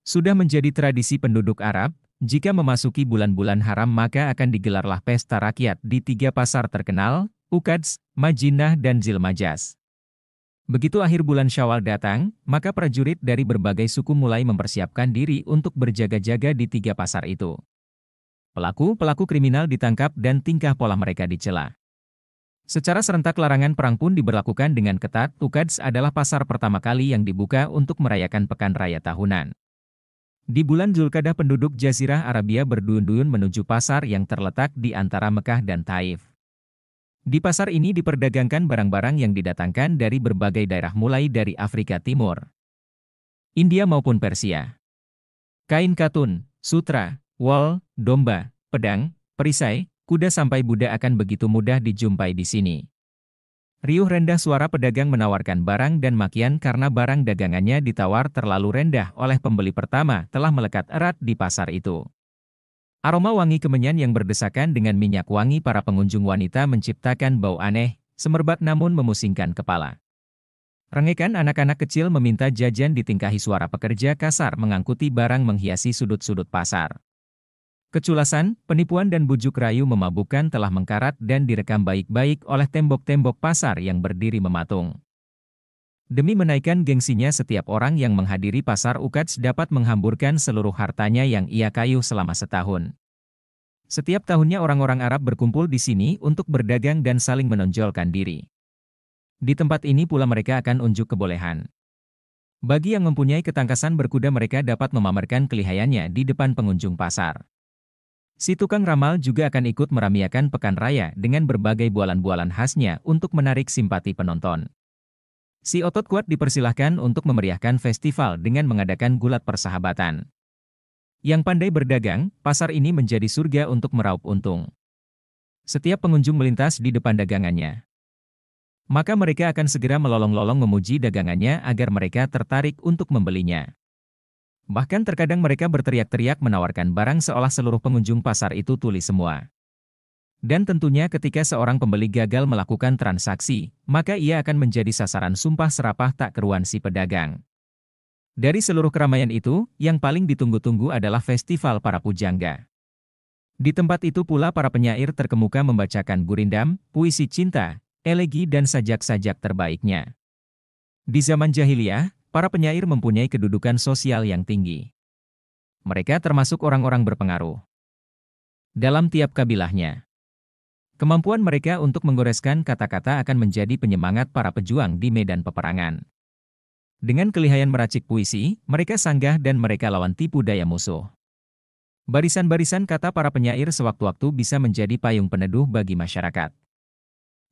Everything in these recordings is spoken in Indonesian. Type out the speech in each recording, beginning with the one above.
Sudah menjadi tradisi penduduk Arab, jika memasuki bulan-bulan haram maka akan digelarlah pesta rakyat di tiga pasar terkenal, Uqads, Madinah dan Zilmajas. Begitu akhir bulan Syawal datang, maka prajurit dari berbagai suku mulai mempersiapkan diri untuk berjaga-jaga di tiga pasar itu. Pelaku-pelaku kriminal ditangkap dan tingkah pola mereka dicela. Secara serentak larangan perang pun diberlakukan dengan ketat. Uqads adalah pasar pertama kali yang dibuka untuk merayakan pekan raya tahunan. Di bulan Zulkadah penduduk Jazirah Arabia berduyun-duyun menuju pasar yang terletak di antara Mekah dan Taif. Di pasar ini diperdagangkan barang-barang yang didatangkan dari berbagai daerah mulai dari Afrika Timur, India maupun Persia. Kain katun, sutra, wol, domba, pedang, perisai, kuda sampai Buddha akan begitu mudah dijumpai di sini. Riuh rendah suara pedagang menawarkan barang dan makian karena barang dagangannya ditawar terlalu rendah oleh pembeli pertama telah melekat erat di pasar itu. Aroma wangi kemenyan yang berdesakan dengan minyak wangi para pengunjung wanita menciptakan bau aneh, semerbak namun memusingkan kepala. Rengekan anak-anak kecil meminta jajan ditingkahi suara pekerja kasar mengangkuti barang menghiasi sudut-sudut pasar. Keculasan, penipuan dan bujuk rayu memabukkan telah mengkarat dan direkam baik-baik oleh tembok-tembok pasar yang berdiri mematung. Demi menaikkan gengsinya setiap orang yang menghadiri pasar Uqads dapat menghamburkan seluruh hartanya yang ia kayuh selama setahun. Setiap tahunnya orang-orang Arab berkumpul di sini untuk berdagang dan saling menonjolkan diri. Di tempat ini pula mereka akan unjuk kebolehan. Bagi yang mempunyai ketangkasan berkuda mereka dapat memamerkan kelihayannya di depan pengunjung pasar. Si tukang ramal juga akan ikut meramiakan pekan raya dengan berbagai bualan-bualan khasnya untuk menarik simpati penonton. Si otot kuat dipersilahkan untuk memeriahkan festival dengan mengadakan gulat persahabatan. Yang pandai berdagang, pasar ini menjadi surga untuk meraup untung. Setiap pengunjung melintas di depan dagangannya. Maka mereka akan segera melolong-lolong memuji dagangannya agar mereka tertarik untuk membelinya. Bahkan terkadang mereka berteriak-teriak menawarkan barang seolah seluruh pengunjung pasar itu tuli semua. Dan tentunya ketika seorang pembeli gagal melakukan transaksi, maka ia akan menjadi sasaran sumpah serapah tak keruan si pedagang. Dari seluruh keramaian itu, yang paling ditunggu-tunggu adalah festival para pujangga. Di tempat itu pula para penyair terkemuka membacakan gurindam, puisi cinta, elegi dan sajak-sajak terbaiknya. Di zaman jahiliyah, para penyair mempunyai kedudukan sosial yang tinggi. Mereka termasuk orang-orang berpengaruh dalam tiap kabilahnya. Kemampuan mereka untuk menggoreskan kata-kata akan menjadi penyemangat para pejuang di medan peperangan. Dengan kelihayan meracik puisi, mereka sanggah dan mereka lawan tipu daya musuh. Barisan-barisan kata para penyair sewaktu-waktu bisa menjadi payung peneduh bagi masyarakat.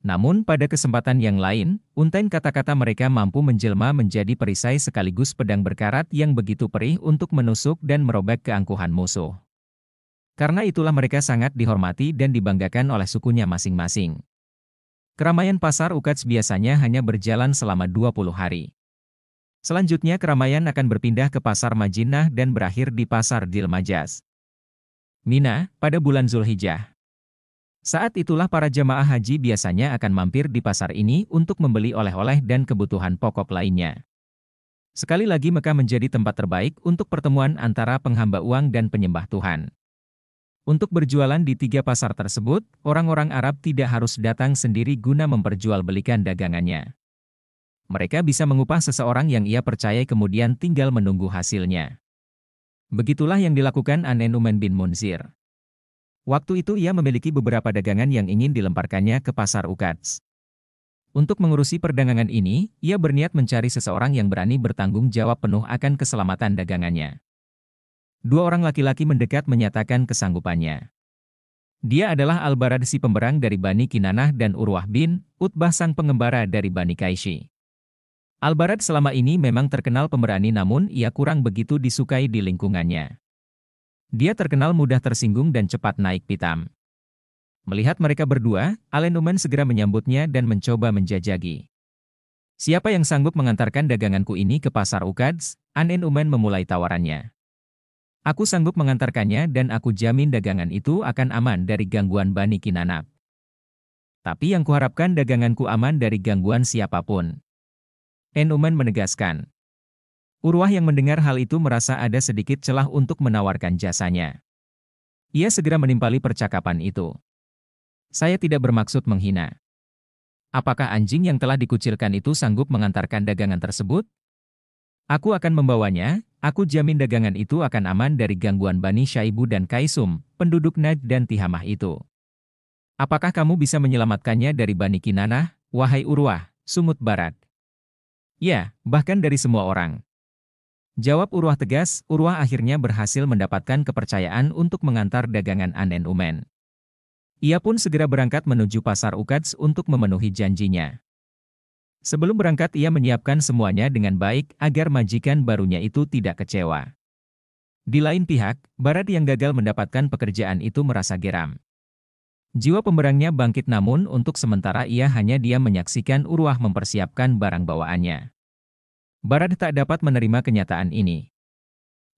Namun pada kesempatan yang lain, untayan kata-kata mereka mampu menjelma menjadi perisai sekaligus pedang berkarat yang begitu perih untuk menusuk dan merobek keangkuhan musuh. Karena itulah mereka sangat dihormati dan dibanggakan oleh sukunya masing-masing. Keramaian pasar Uqads biasanya hanya berjalan selama 20 hari. Selanjutnya keramaian akan berpindah ke pasar Madinah dan berakhir di pasar Zilmajas, Mina, pada bulan Zulhijjah. Saat itulah para jamaah haji biasanya akan mampir di pasar ini untuk membeli oleh-oleh dan kebutuhan pokok lainnya. Sekali lagi Mekah menjadi tempat terbaik untuk pertemuan antara penghamba uang dan penyembah Tuhan. Untuk berjualan di tiga pasar tersebut, orang-orang Arab tidak harus datang sendiri guna memperjualbelikan dagangannya. Mereka bisa mengupah seseorang yang ia percaya kemudian tinggal menunggu hasilnya. Begitulah yang dilakukan An-Nu'man bin Munzir. Waktu itu ia memiliki beberapa dagangan yang ingin dilemparkannya ke pasar Uqads. Untuk mengurusi perdagangan ini, ia berniat mencari seseorang yang berani bertanggung jawab penuh akan keselamatan dagangannya. Dua orang laki-laki mendekat menyatakan kesanggupannya. Dia adalah Al-Barad si pemberang dari Bani Kinanah dan Urwah bin Utbah sang pengembara dari Bani Qaishi. Al-Barad selama ini memang terkenal pemberani namun ia kurang begitu disukai di lingkungannya. Dia terkenal mudah tersinggung dan cepat naik pitam. Melihat mereka berdua, An-Nu'man segera menyambutnya dan mencoba menjajaki. Siapa yang sanggup mengantarkan daganganku ini ke pasar Uqads? An-Nu'man memulai tawarannya. Aku sanggup mengantarkannya dan aku jamin dagangan itu akan aman dari gangguan Bani Kinanah. Tapi yang kuharapkan daganganku aman dari gangguan siapapun. An-Nu'man menegaskan. Urwah yang mendengar hal itu merasa ada sedikit celah untuk menawarkan jasanya. Ia segera menimpali percakapan itu. Saya tidak bermaksud menghina. Apakah anjing yang telah dikucilkan itu sanggup mengantarkan dagangan tersebut? Aku akan membawanya, aku jamin dagangan itu akan aman dari gangguan Bani Syaibu dan Kaisum, penduduk Najd dan Tihamah itu. Apakah kamu bisa menyelamatkannya dari Bani Kinanah, wahai Urwah, Sumut Barat? Ya, bahkan dari semua orang. Jawab Urwah tegas. Urwah akhirnya berhasil mendapatkan kepercayaan untuk mengantar dagangan Anen Umen. Ia pun segera berangkat menuju pasar Ukads untuk memenuhi janjinya. Sebelum berangkat ia menyiapkan semuanya dengan baik agar majikan barunya itu tidak kecewa. Di lain pihak, Barat yang gagal mendapatkan pekerjaan itu merasa geram. Jiwa pemberangnya bangkit namun untuk sementara ia hanya diam menyaksikan Urwah mempersiapkan barang bawaannya. Barat tak dapat menerima kenyataan ini.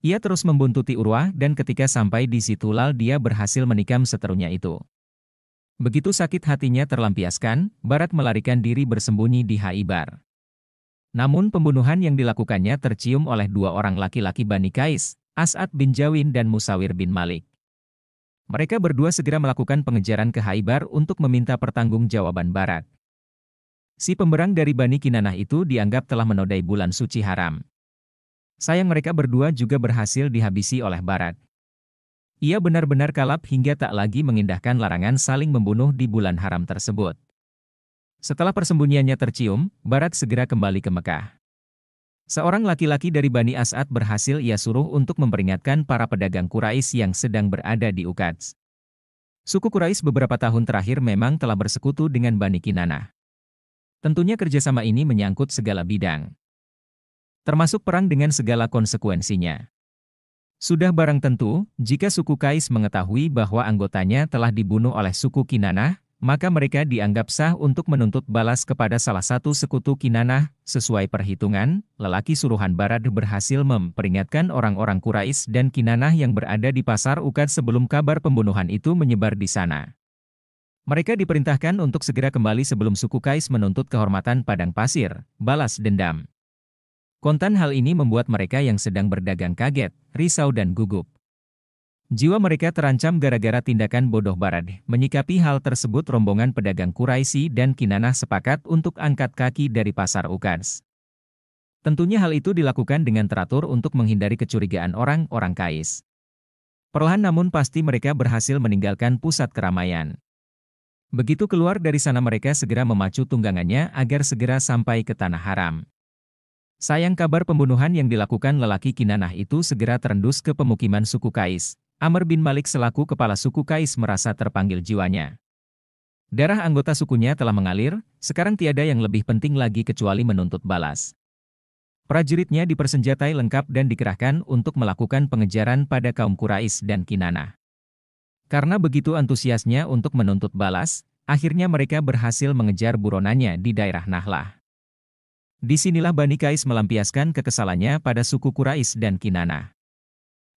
Ia terus membuntuti Urwah dan ketika sampai di situ dia berhasil menikam seterunya itu. Begitu sakit hatinya terlampiaskan, Barat melarikan diri bersembunyi di Haibar. Namun pembunuhan yang dilakukannya tercium oleh dua orang laki-laki Bani Qais, As'ad bin Jawin dan Musawir bin Malik. Mereka berdua segera melakukan pengejaran ke Haibar untuk meminta pertanggungjawaban Barat. Si pemberang dari Bani Kinanah itu dianggap telah menodai bulan suci haram. Sayang mereka berdua juga berhasil dihabisi oleh Barat. Ia benar-benar kalap hingga tak lagi mengindahkan larangan saling membunuh di bulan haram tersebut. Setelah persembunyiannya tercium, Barat segera kembali ke Mekah. Seorang laki-laki dari Bani As'ad berhasil ia suruh untuk memperingatkan para pedagang Quraisy yang sedang berada di Ukads. Suku Quraisy beberapa tahun terakhir memang telah bersekutu dengan Bani Kinanah. Tentunya kerjasama ini menyangkut segala bidang, termasuk perang dengan segala konsekuensinya. Sudah barang tentu, jika suku Qais mengetahui bahwa anggotanya telah dibunuh oleh suku Kinanah, maka mereka dianggap sah untuk menuntut balas kepada salah satu sekutu Kinanah. Sesuai perhitungan, lelaki suruhan Barat berhasil memperingatkan orang-orang Quraisy dan Kinanah yang berada di pasar Ukad sebelum kabar pembunuhan itu menyebar di sana. Mereka diperintahkan untuk segera kembali sebelum suku Qais menuntut kehormatan padang pasir, balas dendam. Kontan hal ini membuat mereka yang sedang berdagang kaget, risau dan gugup. Jiwa mereka terancam gara-gara tindakan bodoh Barat. Menyikapi hal tersebut rombongan pedagang Quraisy dan Kinanah sepakat untuk angkat kaki dari pasar Ukads. Tentunya hal itu dilakukan dengan teratur untuk menghindari kecurigaan orang-orang Qais. Perlahan namun pasti mereka berhasil meninggalkan pusat keramaian. Begitu keluar dari sana mereka segera memacu tunggangannya agar segera sampai ke tanah haram. Sayang kabar pembunuhan yang dilakukan lelaki Kinanah itu segera terendus ke pemukiman suku Qais. Amr bin Malik selaku kepala suku Qais merasa terpanggil jiwanya. Darah anggota sukunya telah mengalir, sekarang tiada yang lebih penting lagi kecuali menuntut balas. Prajuritnya dipersenjatai lengkap dan dikerahkan untuk melakukan pengejaran pada kaum Quraisy dan Kinanah. Karena begitu antusiasnya untuk menuntut balas, akhirnya mereka berhasil mengejar buronannya di daerah Nahlah. Disinilah Bani Qais melampiaskan kekesalannya pada suku Quraisy dan Kinanah.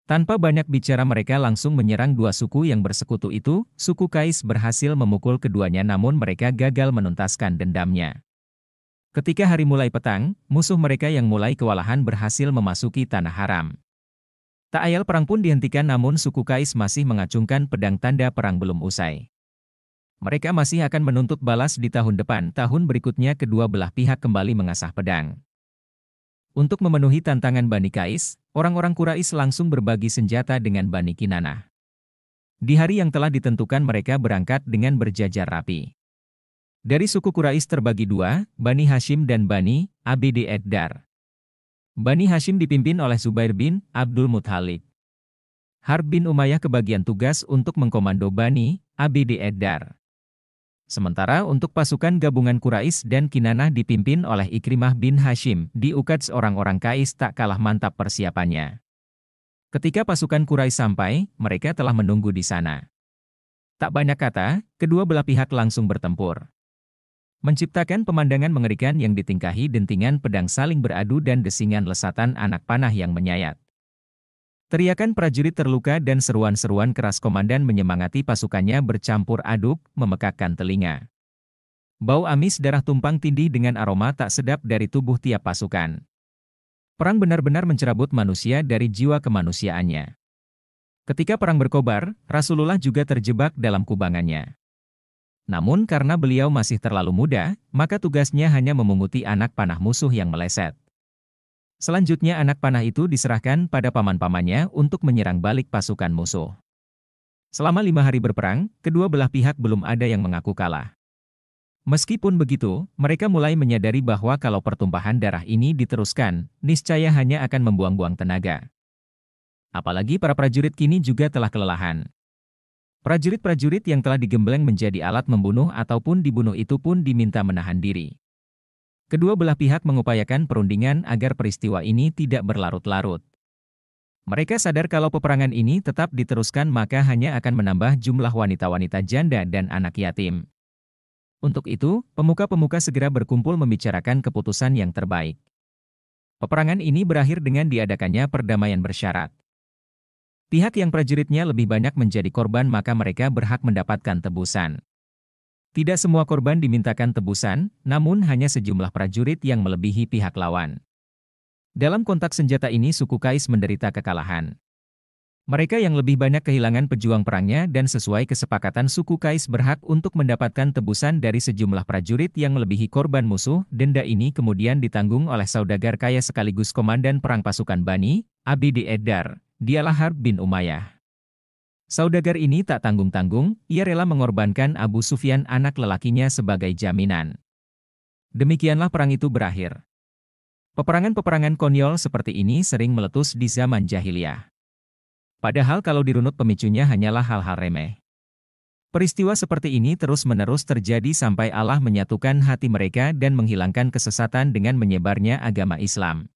Tanpa banyak bicara mereka langsung menyerang dua suku yang bersekutu itu. Suku Qais berhasil memukul keduanya namun mereka gagal menuntaskan dendamnya. Ketika hari mulai petang, musuh mereka yang mulai kewalahan berhasil memasuki tanah haram. Tak ayal perang pun dihentikan namun suku Qais masih mengacungkan pedang tanda perang belum usai. Mereka masih akan menuntut balas di tahun depan. Tahun berikutnya kedua belah pihak kembali mengasah pedang. Untuk memenuhi tantangan Bani Qais, orang-orang Quraisy langsung berbagi senjata dengan Bani Kinanah. Di hari yang telah ditentukan mereka berangkat dengan berjajar rapi. Dari suku Quraisy terbagi dua, Bani Hashim dan Bani Abd Eddar. Bani Hashim dipimpin oleh Zubair bin Abdul Muthalib. Harb bin Umayyah kebagian tugas untuk mengkomando Bani Abd Eddar. Sementara untuk pasukan gabungan Quraisy dan Kinanah dipimpin oleh Ikrimah bin Hashim, di Ukads orang-orang Qais tak kalah mantap persiapannya. Ketika pasukan Quraisy sampai, mereka telah menunggu di sana. Tak banyak kata, kedua belah pihak langsung bertempur. Menciptakan pemandangan mengerikan yang ditingkahi dentingan pedang saling beradu dan desingan lesatan anak panah yang menyayat. Teriakan prajurit terluka dan seruan-seruan keras komandan menyemangati pasukannya bercampur aduk, memekakkan telinga. Bau amis darah tumpang tindih dengan aroma tak sedap dari tubuh tiap pasukan. Perang benar-benar mencerabut manusia dari jiwa kemanusiaannya. Ketika perang berkobar, Rasulullah juga terjebak dalam kubangannya. Namun karena beliau masih terlalu muda, maka tugasnya hanya memunguti anak panah musuh yang meleset. Selanjutnya anak panah itu diserahkan pada paman-pamannya untuk menyerang balik pasukan musuh. Selama 5 hari berperang, kedua belah pihak belum ada yang mengaku kalah. Meskipun begitu, mereka mulai menyadari bahwa kalau pertumpahan darah ini diteruskan, niscaya hanya akan membuang-buang tenaga. Apalagi para prajurit kini juga telah kelelahan. Prajurit-prajurit yang telah digembleng menjadi alat membunuh ataupun dibunuh itu pun diminta menahan diri. Kedua belah pihak mengupayakan perundingan agar peristiwa ini tidak berlarut-larut. Mereka sadar kalau peperangan ini tetap diteruskan maka hanya akan menambah jumlah wanita-wanita janda dan anak yatim. Untuk itu, pemuka-pemuka segera berkumpul membicarakan keputusan yang terbaik. Peperangan ini berakhir dengan diadakannya perdamaian bersyarat. Pihak yang prajuritnya lebih banyak menjadi korban maka mereka berhak mendapatkan tebusan. Tidak semua korban dimintakan tebusan, namun hanya sejumlah prajurit yang melebihi pihak lawan. Dalam kontak senjata ini suku Qais menderita kekalahan. Mereka yang lebih banyak kehilangan pejuang perangnya dan sesuai kesepakatan suku Qais berhak untuk mendapatkan tebusan dari sejumlah prajurit yang melebihi korban musuh. Denda ini kemudian ditanggung oleh saudagar kaya sekaligus komandan perang pasukan Bani Abdi Eddar, dialah Harb bin Umayyah. Saudagar ini tak tanggung-tanggung, ia rela mengorbankan Abu Sufyan anak lelakinya sebagai jaminan. Demikianlah perang itu berakhir. Peperangan-peperangan konyol seperti ini sering meletus di zaman jahiliyah. Padahal kalau dirunut pemicunya hanyalah hal-hal remeh. Peristiwa seperti ini terus-menerus terjadi sampai Allah menyatukan hati mereka dan menghilangkan kesesatan dengan menyebarnya agama Islam.